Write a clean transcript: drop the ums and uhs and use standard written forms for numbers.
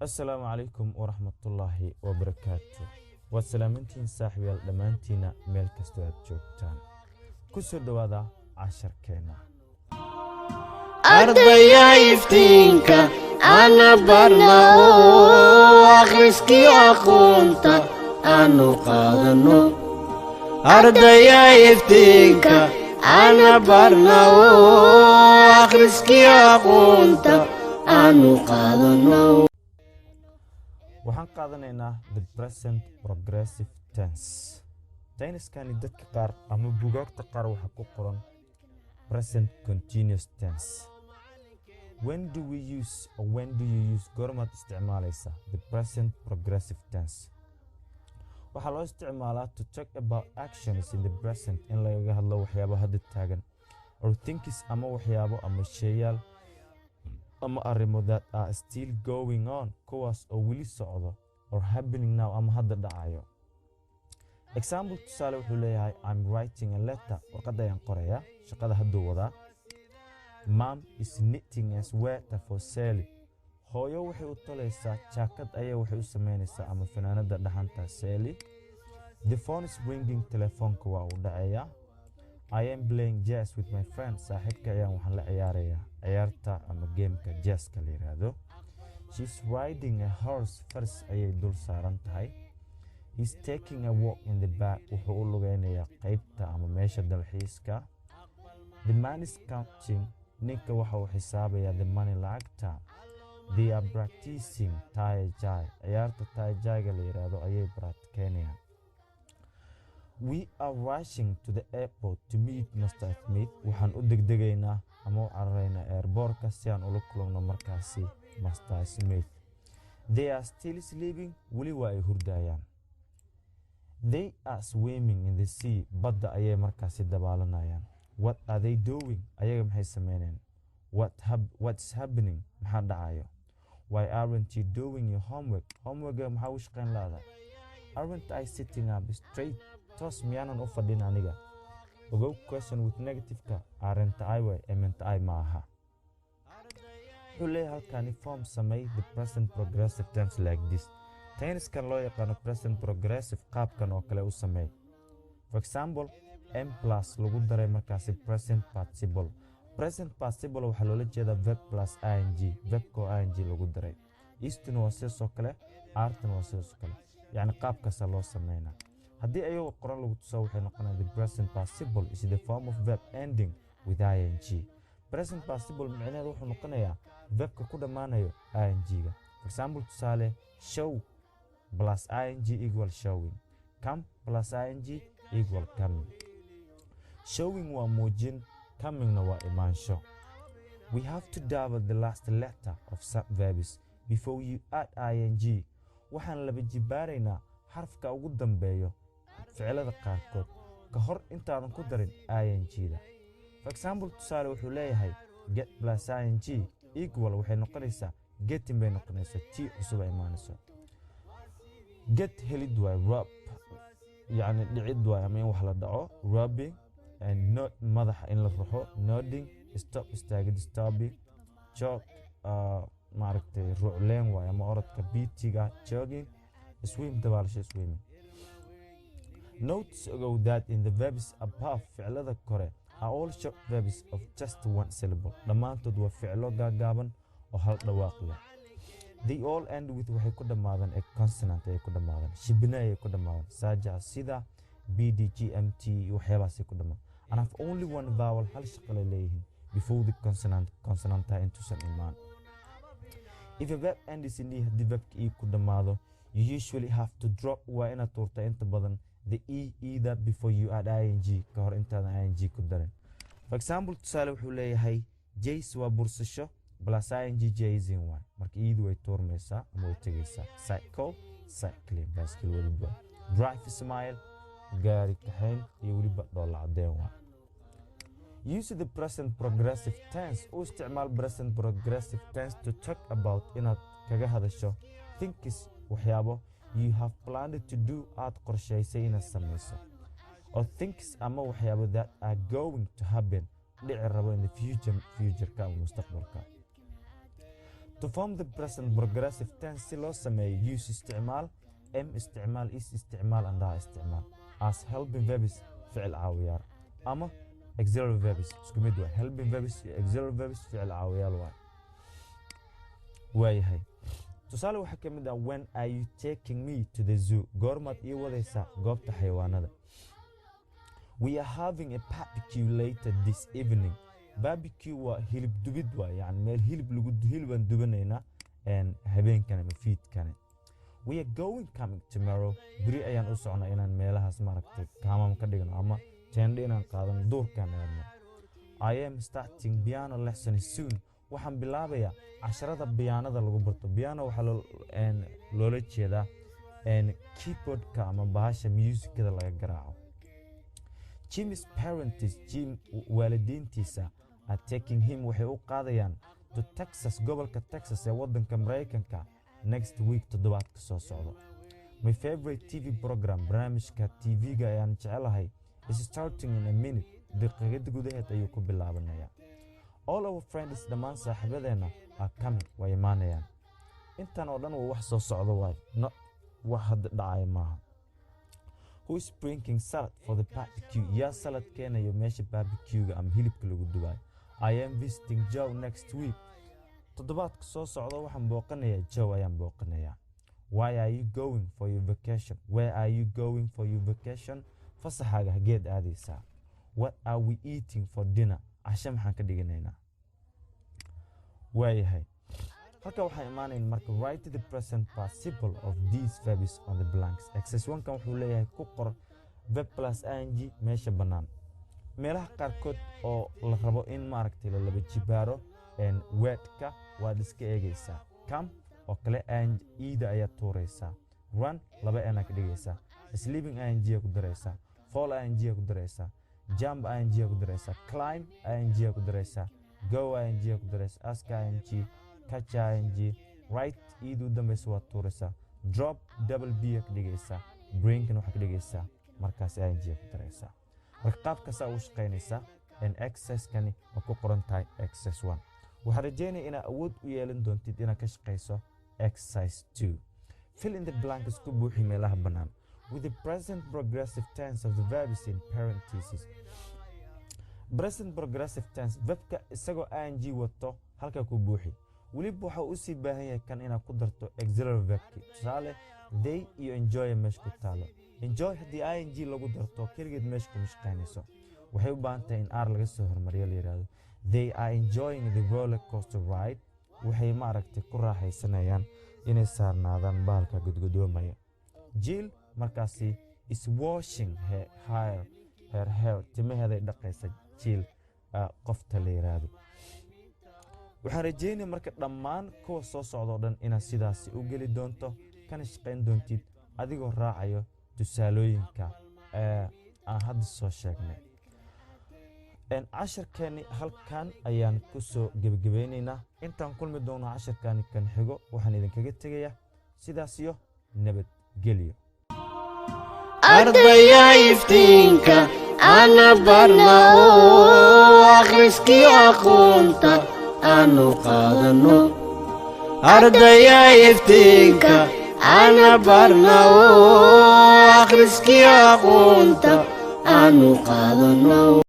السلام عليكم ورحمة الله وبركاته والسلامتين صاحبي دمانتينا ميل كستو aad joogtaan ku soo dhawaada casharkeena ardaya iftiinka ana barna oo akhriskii aqoonta aanu qaadano ardaya iftiinka ana barna oo akhriskii aqoonta aanu qaadano waxaan qaadanaynaa the present progressive tense tenniskani dadka qaar ama buugaagta qaar waxa ku qoran present continuous tense when do you use goormaad isticmaalaysa the present progressive tense waxaa loo isticmaalaa to talk about actions in the present in lagaga hadlo waxyaabo hadda taagan or things ama waxyaabo ama sheeyaal ama arrimo that are still going on kuwaas oo weli socdo or happening now ama hadda dhacayo example tusaale wuxuu leeyahay I'm writing a letter warqad ayaan qorayaa shaqada hadduu wadaa mom is knitting a sweater for Sally hooyo waxay u tolaysaa jaakad ayay waxay u sameynaysaa ama fanaanada dhaxanta Sally the phone is ringing telefoonka waa u dhacayaa I am playing chess with my friend saaxiibka ayaan waxaan la ciyaarayaa ciyaarta ama gameka chesska la yiraahdo she's riding a horse fars ayay dul saaran tahay he's taking a walk in the back wuxuu u lugeynayaa qaybta ama meesha dalxiiska the man is counting ninka waxa uu xisaabayaa the money lacagta they are practicing tai chi ciyaarta tai chi-ga la yiraahdo ayay practiceynayaan we are rushing to the airport to meet Mr. Smith waxaan u degdegaynaa ama u cararaynaa airportka si aan ula kulano markaasi Mr. Smith they are still sleeping weli waa ay hurdayaan they are swimming in the sea badda ayay markaasi dabaalanayaan what are they doing ayaga maxay sameynayaan what's happening maxaa dhacayo why aren't you doing your homework maxaa u shaqayn lahadaa aren't I sitting up straight toos miyaanan u fadhin aniga ogow question with negative-ka aren't I way meant I maaha wuxuu leeyahay halkani form samey the present progressive tense like this tenniskan loo yaqaano present progressive qaabkan oo kale u sameey for example m plus lagu daray markaasi present participle waxaa loola jeedaa verb plus ing verbko ing lagu daray istin waa sidoo kale artan waa sidoo kale yani qaabkaasa loo sameynaa haddii ayagoo qoran lagu tuso waxay noqonayaan the present participle is the form of verb ending with ing present participle macnaheedu wuxuu noqonayaa verbka ku dhammaanayo ing-ga for example tusaale show plus ing equal showing come plus ing equal coming showing waa muujin comingna waa imaansho we have to double the last letter of subverbs before you add ing waxaan laba jibaaraynaa xarafka ugu dambeeyo ficilada qaarkood ka hor intaadan ku darin ing-da for example tusaale wuxuu leeyahay get plus ing equal waxay noqonaysaa getting bay noqonaysaa t cusub ay imaanayso get helid waay rob yani dhicid waay ama in wax la dhaco rubbing and not madaxa in la ruxo nodding stop istaagid stopping jog maaragtay rucleen waay ama orodka bitiga jogging swim dabaalasho swimming notice ago that in the verbs above ficilada kore are all short verbs of just one syllable dhammaantood waa ficilo gaagaaban oo hal dhawaaq leh they all end with waxay ku dhammaadaan a consonant ay ku dhammaadaan shibna ay ku dhammaadaan saaja sida bdgmt waxyaabaasay ku dhammaadaan and have only one vowel hal shaqale leeyihiin before the consonanta intuusan imaan if a verb ends in e haddii verbka e ku dhammaado you usually have to drop waa inaad tuurtaa inta badan the either before you add ing ka hor intaadan ing ku darin for example tusaale wuxuu leeyahay jace waa bursasho plus ing jazin waay marka iidu way tuurmaysaa ama way tegaysaa cycle cycling baaskil weliba drive smile gaari kaxayn iyo weliba dhoolla cadeen waay use the present progressive tense u isticmaal present progressive tense to talk about inaad kaga hadasho thinkis waxyaabo you have planned to do aad qorshaysay inaad samayso or things ama waxyaabo that are going to happen dhici rabo in the future ama mustaqbalka To form the present progressive tense si loo sameeyo use isticmaal am isticmaal is isticmaal and are isticmaal as helping verbs ficil caawiyaal ama auxiliary verbs isku mid waa helping verbs iyo auxiliary verbs ficil caawiyaal waayahay tusaale waxaa ka mid ah when are you taking me to the zoo goormaad ii wadaysaa goobta xayawaanada we are having a barbecue later this evening barbecue waa hilib dubid waa yani meel hilibaan dubanaynaa habeenkan ama fiidkan we are coming tomorrow beri ayaan u socnaa inaan meelahaas maaragtay kaamam ka dhigno ama teendho inaan qaadano duurkan aadno I am starting piano lesson soon waxaan bilaabayaa casharada piyaanada lagu barto piano waxaa loola jeedaa keyboardka ama bahasha musicada laga garaaco Jim's parents Jim waalidiintiisa are taking him waxay u qaadayaan to Texas gobolka Texas ee wadanka Mareykanka next week toddobaadka soo socdo my favorite TV program barnaamijka TV-ga ayaan jecelahay is starting in a minute daqiiqad gudaheed ayuu ku bilaabanayaa all our friends dhammaan saaxiibadeena are coming way imaanayaan intan oo dhan waa wax soo socdo waay wax hadda dhacay maaha who is bringing salad for the barbecue yaa salad keenayo meesha barbecue-ga ama hilibka lagu dubayo I am visiting Joe next week toddobaadka soo socdo waxaan booqanayaa Joe ayaan booqanayaa why are you going for your vacation where are you going for your vacation fasaxaaga hageed aadaysaa what are we eating for dinner casho maxaan ka dhiganaynaa waayahay halka waxaan imaanayn marka write the present participle of these verbs on the blanks exercise 1 kan wuxuu leeyahay ku qor verb plus ing meesha bannaan meelaha qaarkood oo la rabo in maaragtay la laba jibaaro wordka waad iska eegaysaa come oo kale ida ayaa tuuraysaa run laba ena ka dhigaysaa sleeping ing ku daraysaa fall ing ku daraysaa jump ing ku daraysaa climb ing ku daraysaa go ing ku daraysaa ask ing catch ing right idu dambaysa waa tuuraysaa drop double b ka dhigaysaa bring waxa ka dhigaysaa markaas ing ku daraysaa marka qaabkaas u shaqeynaysaa exercise kani oo ku qoran tahay exercise 1 waxaan rajaynayaa inaad awood u yeelan doontid inaad ka shaqeyso exercise 2 fill in the blanks ku buuxi meelaha bannaan with the present progressive tense of the verbs in parentheses present progressive tense verbka isagoo ing wato halka ku buuxi waliba waxa uu sii baahan yahay kan inaad ku darto auxiliary verbki tusaale they iyo enjoy meesha ku taalo enjoy haddii ing lagu darto keligeed meesha kuma shaqeynayso waxay u baahan tahay in r laga soo hormariyo la yiraahdo they are enjoying the roller coaster ride waxay maaragtay ku raaxaysanayaan inay saarnaadaan bahalka gudgudoomaya Jill markaasi is washing her hair timaheeday dhaqaysa Jill qofta la yiraahdo waxaan rajaynayaa marka dhammaan kuwa soo socdo dhan inaad sidaasi u geli doonto kana shaqayn doontid adigoo raacayo tusaalooyinka aan hadda soo sheegnay casharkeeni halkan ayaan ku soo gebagabeynaynaa intaan kulmi doono casharkaani kan xigo waxaan idinkaga tegayaa sidaas iyo nabadgelyo ardaya iftiinka ana barna oo akhriskii aqoonta aanu qaadano ardaya iftiinka ana barna oo akhriskii aqoonta aanu qaadano